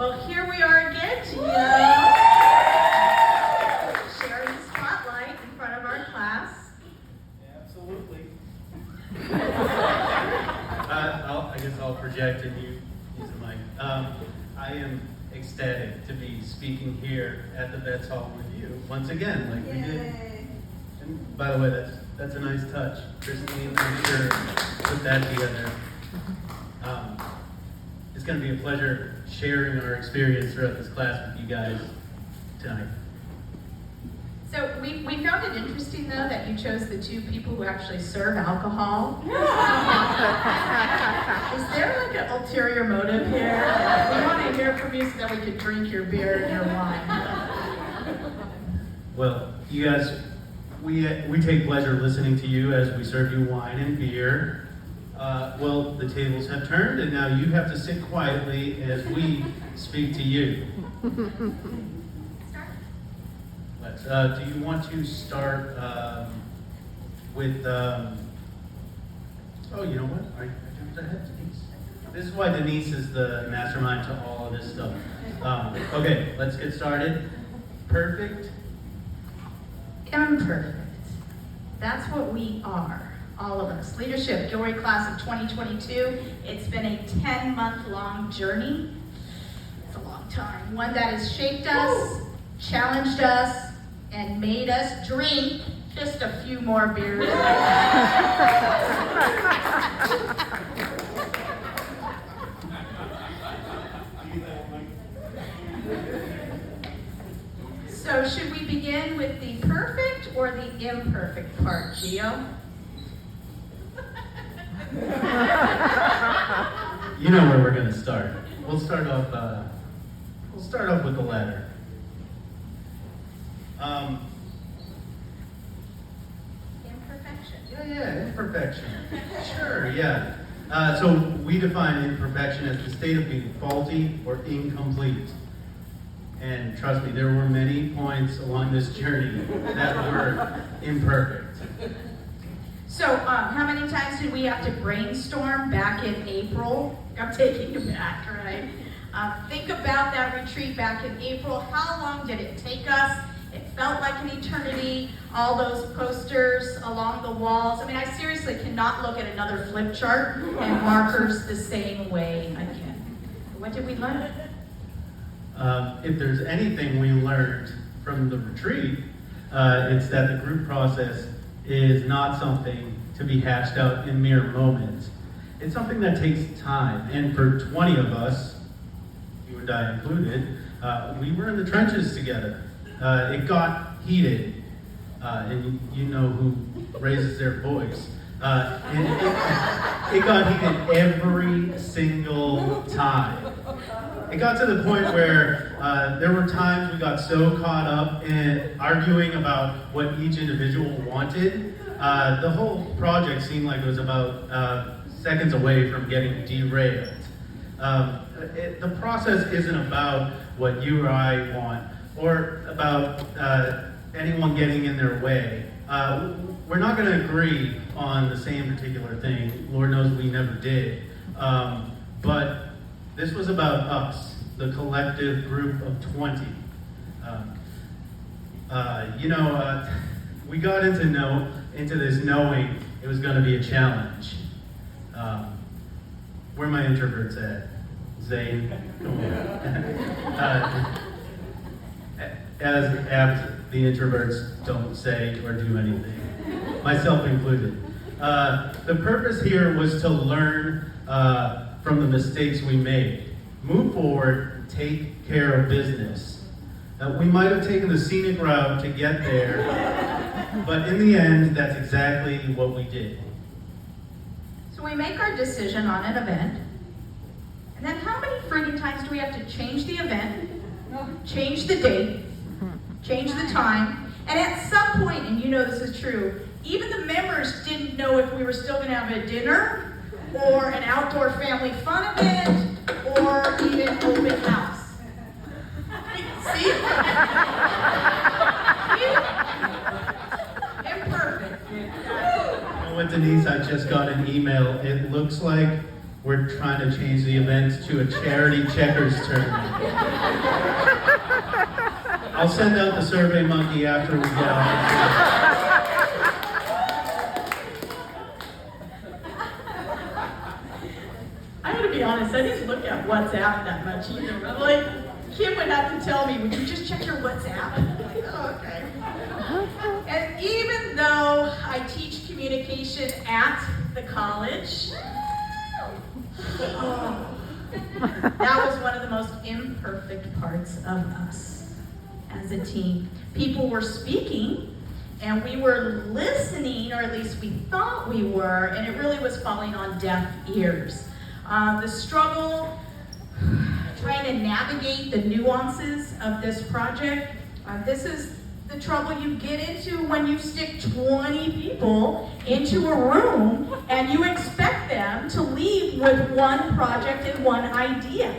Well, here we are again, Gio. Sharing the spotlight in front of our class. Absolutely. I guess I'll project and you use the mic. I am ecstatic to be speaking here at the Vets Hall with you once again, like we did. And by the way, that's a nice touch. Christine, I'm sure, put that together. It's going to be a pleasure sharing our experience throughout this class with you guys tonight. So we found it interesting, though, that you chose the two people who actually serve alcohol. Is there like an ulterior motive here? We want to hear from you so that we can drink your beer and your wine. Well, you guys, we take pleasure listening to you as we serve you wine and beer. Well, the tables have turned, and now you have to sit quietly as we speak to you. Let's. Do you want to start with? Oh, you know what? I jumped ahead, Denise. This is why Denise is the mastermind to all of this stuff. Okay, let's get started. Perfect. Imperfect. That's what we are. All of us. Leadership, Gilroy Class of 2022. It's been a 10-month-long journey. It's a long time. One that has shaped us, challenged us, and made us drink just a few more beers. So should we begin with the perfect or the imperfect part, Gio? You know where we're going to start. We'll start off with the latter. Imperfection. Yeah, imperfection. Sure, yeah. So we define imperfection as the state of being faulty or incomplete. And trust me, there were many points along this journey that were imperfect. So, how many times did we have to brainstorm back in April? I'm taking you back, right? Think about that retreat back in April. How long did it take us? It felt like an eternity. All those posters along the walls. I mean, I seriously cannot look at another flip chart and markers the same way again. What did we learn? If there's anything we learned from the retreat, it's that the group process is not something to be hashed out in mere moments. It's something that takes time. And for 20 of us, you and I included, we were in the trenches together. It got heated, and you know who raises their voice. It got heated every single time. It got to the point where there were times we got so caught up in arguing about what each individual wanted. The whole project seemed like it was about seconds away from getting derailed. The process isn't about what you or I want or about anyone getting in their way. We're not going to agree on the same particular thing. Lord knows we never did. But this was about us, the collective group of 20. We got into this knowing it was going to be a challenge. Where are my introverts at? Zane, come on. As the introverts don't say or do anything, myself included. The purpose here was to learn from the mistakes we made, move forward, and take care of business. We might have taken the scenic route to get there, but in the end, that's exactly what we did. So we make our decision on an event, and then how many friggin' times do we have to change the event, change the date, change the time, and at some point, and you know this is true, even the members didn't know if we were still going to have a dinner, or an outdoor family fun event, or even open house. See? Imperfect. You know what, Denise? I just got an email. It looks like we're trying to change the event to a charity checkers tournament. I'll send out the Survey Monkey after we get off. I'm gonna be honest, I didn't look at WhatsApp that much either. I'm like, Kim would have to tell me, would you just check your WhatsApp? I'm like, oh, okay. And even though I teach communication at the college, that was one of the most imperfect parts of us as a team. People were speaking, and we were listening, or at least we thought we were, and it really was falling on deaf ears. The struggle, trying to navigate the nuances of this project, this is the trouble you get into when you stick 20 people into a room and you expect them to leave with one project and one idea.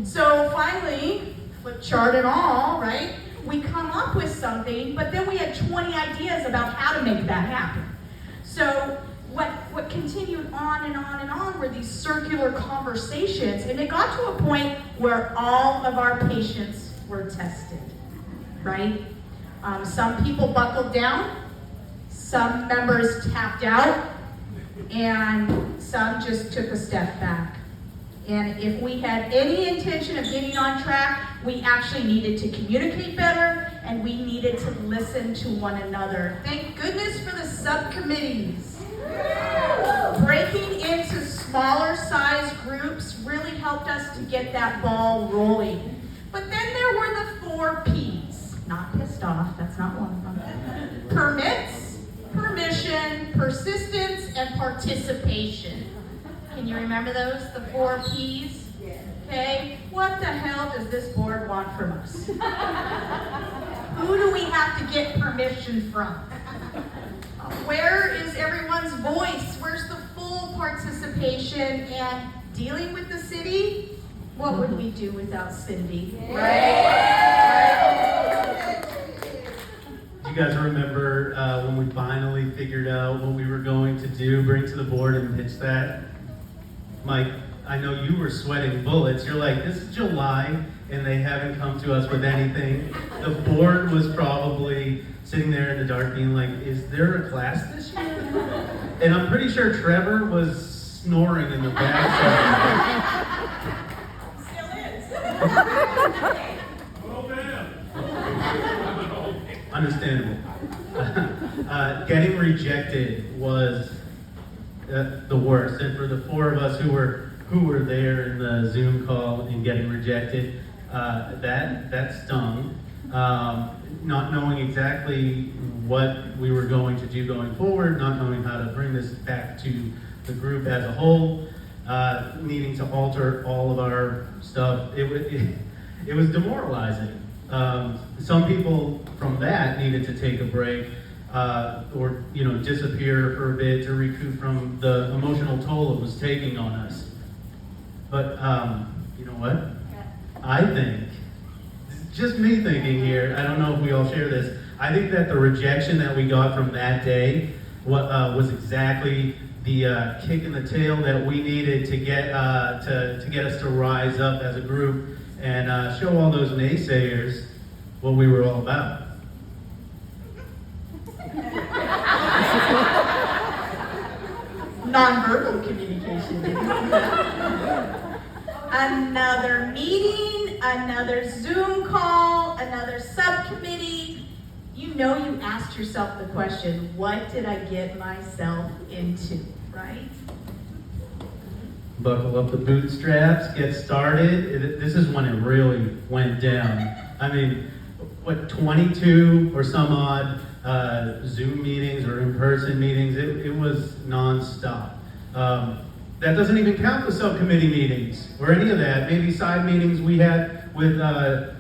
So finally, flip chart and all, right? We come up with something, but then we had 20 ideas about how to make that happen. So what continued on and on and on were these circular conversations, and it got to a point where all of our patience were tested, right? Some people buckled down, some members tapped out, and some just took a step back. And if we had any intention of getting on track, we actually needed to communicate better, and we needed to listen to one another. Thank goodness for the subcommittees. Breaking into smaller size groups really helped us to get that ball rolling. But then there were the 4 P's. Not pissed off, that's not one of them. Permits, permission, persistence, and participation. Can you remember those, the 4 P's? Okay, what the hell does this board want from us? Who do we have to get permission from? Where is everyone's voice? Where's the full participation and dealing with the city? What would we do without Cindy? Right? Do you guys remember when we finally figured out what we were going to do, bring to the board and pitch that? Mike, I know you were sweating bullets. You're like, this is July, and they haven't come to us with anything. The board was probably sitting there in the dark being like, is there a class this year? And I'm pretty sure Trevor was snoring in the back. Still is. Understandable. Getting rejected was the worst, and for the 4 of us who were there in the Zoom call and getting rejected, that stung. Not knowing exactly what we were going to do going forward, not knowing how to bring this back to the group as a whole, needing to alter all of our stuff. It was demoralizing. Some people from that needed to take a break, or disappear for a bit to recoup from the emotional toll it was taking on us. But you know what? I think, just me thinking here, I don't know if we all share this, I think that the rejection that we got from that day was exactly the kick in the tail that we needed to get us to rise up as a group and show all those naysayers what we were all about. Nonverbal communication. Another meeting, another Zoom call, another subcommittee. You asked yourself the question, what did I get myself into, right? Buckle up the bootstraps, get started. This is when it really went down. I mean, 22 or some odd Zoom meetings or in-person meetings, it was nonstop. That doesn't even count the subcommittee meetings or any of that. Maybe side meetings we had with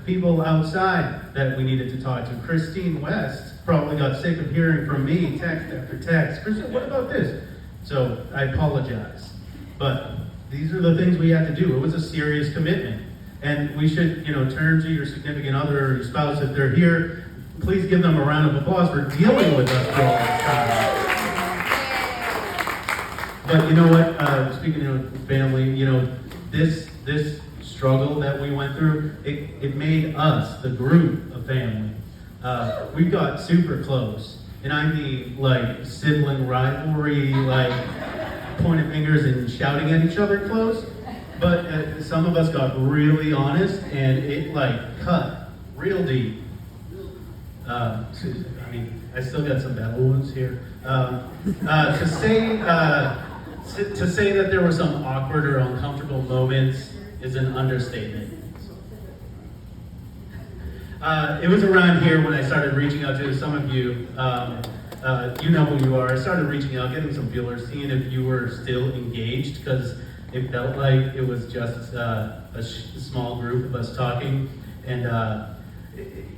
people outside that we needed to talk to. Christine West probably got sick of hearing from me text after text. Christine, what about this? So I apologize. But these are the things we had to do. It was a serious commitment. And we should, turn to your significant other or your spouse if they're here. Please give them a round of applause for dealing with us for all this time. But you know what? Speaking of family, you know, this struggle that we went through, it made us, the group, a family. We got super close, and I mean like sibling rivalry, like pointing fingers and shouting at each other close. But some of us got really honest, and it like cut real deep. I mean, I still got some battle wounds here. To say that there were some awkward or uncomfortable moments is an understatement. It was around here when I started reaching out to some of you. You know who you are. I started reaching out, getting some feelers, seeing if you were still engaged, because it felt like it was just a small group of us talking. And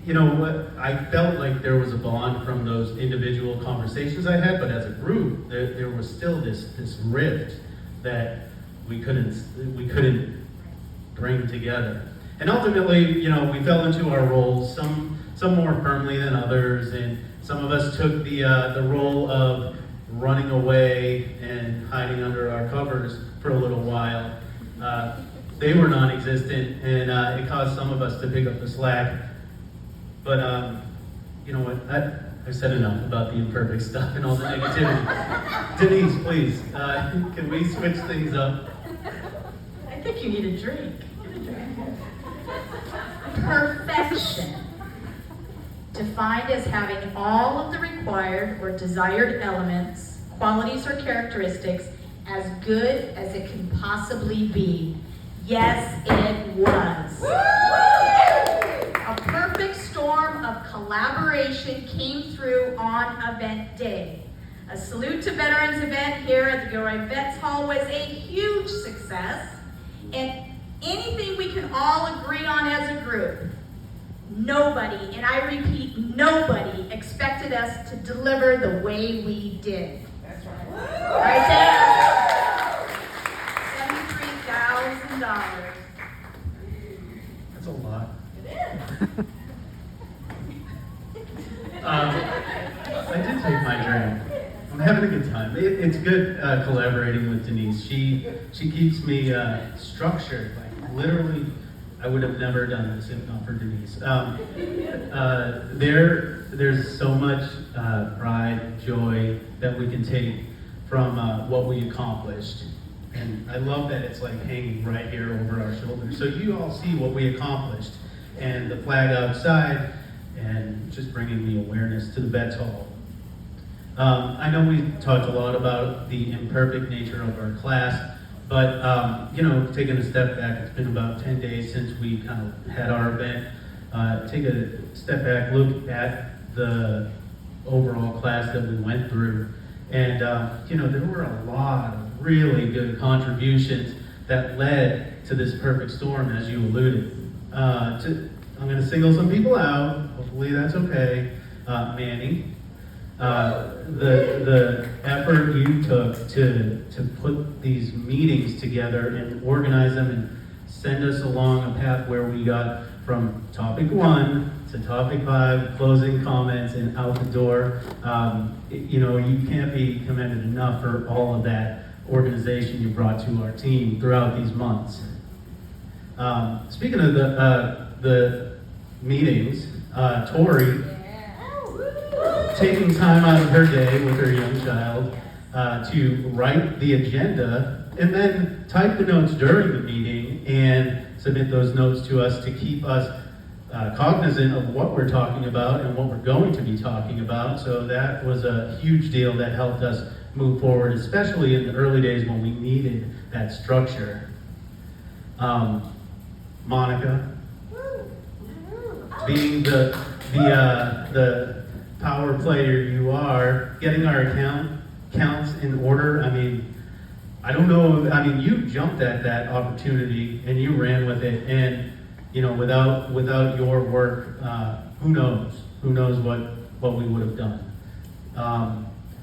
you know what? I felt like there was a bond from those individual conversations I had, but as a group, there was still this rift that we couldn't bring together. And ultimately, you know, we fell into our roles, some more firmly than others, and some of us took the role of running away and hiding under our covers for a little while. They were non-existent, and it caused some of us to pick up the slack. But you know what? I've said enough about the imperfect stuff and all the negativity. Denise, please, can we switch things up? I think you need a drink. Perfection. Defined as having all of the required or desired elements, qualities, or characteristics as good as it can possibly be. Yes, it was. A perfect storm of collaboration came through on event day. A Salute to Veterans event here at the Gilroy Vets Hall was a huge success, and anything we can all agree on as a group. Nobody, and I repeat, nobody expected us to deliver the way we did. That's right. Right there. $73,000. That's a lot. It is. I did take my drink. I'm having a good time. It's good collaborating with Denise. She keeps me structured. Like literally, I would have never done this if not for Denise. There's so much pride, joy that we can take from what we accomplished. And I love that it's like hanging right here over our shoulders. So you all see what we accomplished. And the flag outside, and just bringing the awareness to the Vets Hall. I know we talked a lot about the imperfect nature of our class, but you know, taking a step back, it's been about 10 days since we kind of had our event. Take a step back, look at the overall class that we went through, and you know, there were a lot of really good contributions that led to this perfect storm, as you alluded. I'm going to single some people out. Hopefully that's okay. Manny, the effort you took to put these meetings together and organize them and send us along a path where we got from topic 1 to topic 5, closing comments, and out the door. You know, you can't be commended enough for all of that organization you brought to our team throughout these months. Speaking of the meetings, Tori, taking time out of her day with her young child to write the agenda and then type the notes during the meeting and submit those notes to us to keep us cognizant of what we're talking about and what we're going to be talking about. So that was a huge deal that helped us move forward, especially in the early days when we needed that structure. Monica, being the power player you are, getting our counts in order. I mean, I don't know. I mean, you jumped at that opportunity and you ran with it. And you know, without your work, who knows? Who knows what we would have done?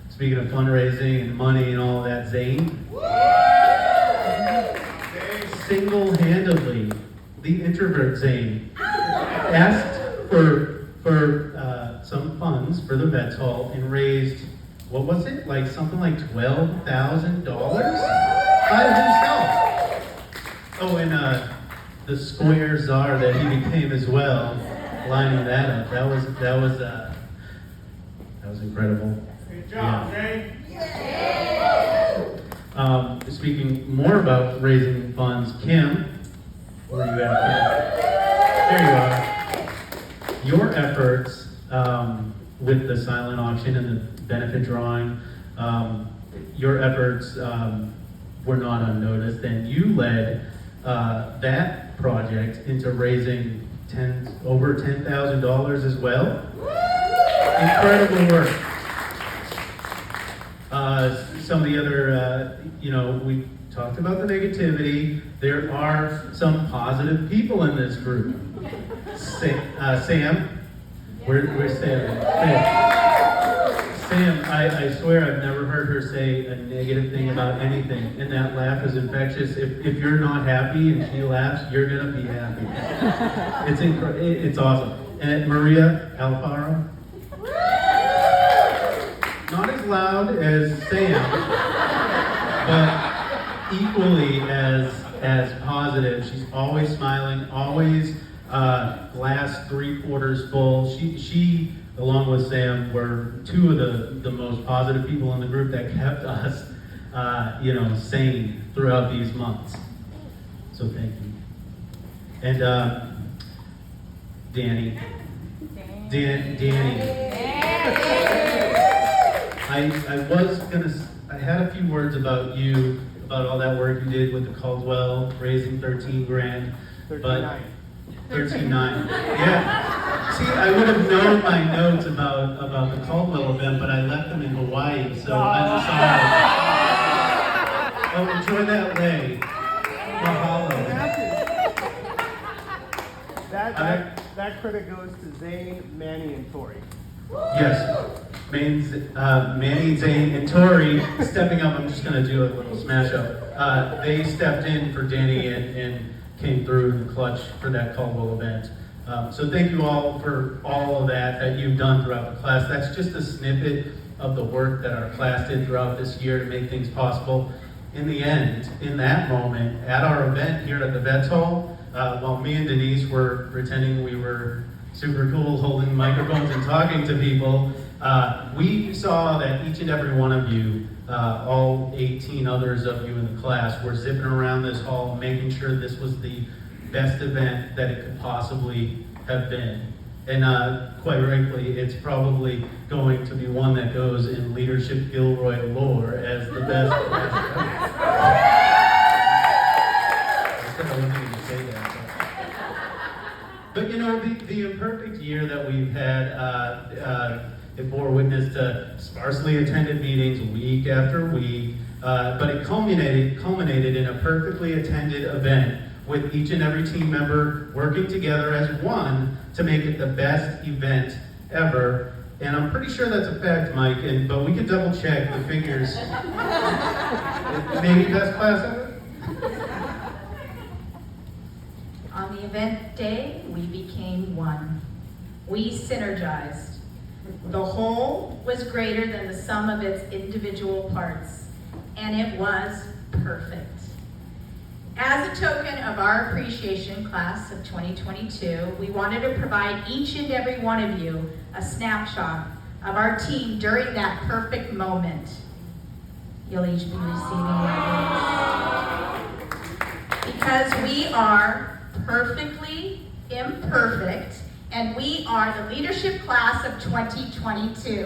Speaking of fundraising and money and all that, Zane, single-handedly, the introvert Zane, asked for some funds for the Vets Hall and raised what was it? Like something like $12,000 by himself. Oh, and the square czar that he became as well, lining that up. That was incredible. Good job, Jay. Speaking more about raising funds, Kim, where are you at, Kim? There you are. Your efforts with the silent auction and the benefit drawing, your efforts were not unnoticed, and you led that project into raising over $10,000 as well. Incredible work. Some of the other, we talked about the negativity. There are some positive people in this group. Sam, where's Sam? Sam, I swear I've never heard her say a negative thing about anything, and that laugh is infectious. If you're not happy and she laughs, you're gonna be happy. It's awesome. And Maria Alfaro, not as loud as Sam, but equally as positive. She's always smiling, always glass 3/4 full. She along with Sam were two of the most positive people in the group that kept us sane throughout these months. So thank you. And Danny. I had a few words about you, about all that work you did with the Caldwell, raising 13 grand. 39. 13.9. Yeah. See, I would have known my notes about the Caldwell event, but I left them in Hawaii, so I'm sorry. Oh, enjoy that lay. Mahalo. That credit goes to Zane, Manny, and Tori. Yes. Manny, Zane, and Tori stepping up. I'm just going to do a little smash up. They stepped in for Danny and came through the clutch for that Caldwell event. So thank you all for all of that you've done throughout the class. That's just a snippet of the work that our class did throughout this year to make things possible. In the end, in that moment, at our event here at the Vets Hall, while me and Denise were pretending we were super cool, holding microphones and talking to people, we saw that each and every one of you, all 18 others of you in the class, were zipping around this hall, making sure this was the best event that it could possibly have been. And quite frankly, it's probably going to be one that goes in Leadership Gilroy lore as the best class ever. I wasn't going to say that. But the imperfect year that we've had, it bore witness to sparsely attended meetings week after week, but it culminated in a perfectly attended event with each and every team member working together as one to make it the best event ever. And I'm pretty sure that's a fact, Mike, but we could double check the figures. Maybe best class ever? On the event day, we became one. We synergized. The whole was greater than the sum of its individual parts, and it was perfect. As a token of our appreciation class of 2022, we wanted to provide each and every one of you a snapshot of our team during that perfect moment. You'll each be receiving your names. Because we are perfectly imperfect, and we are the leadership class of 2022.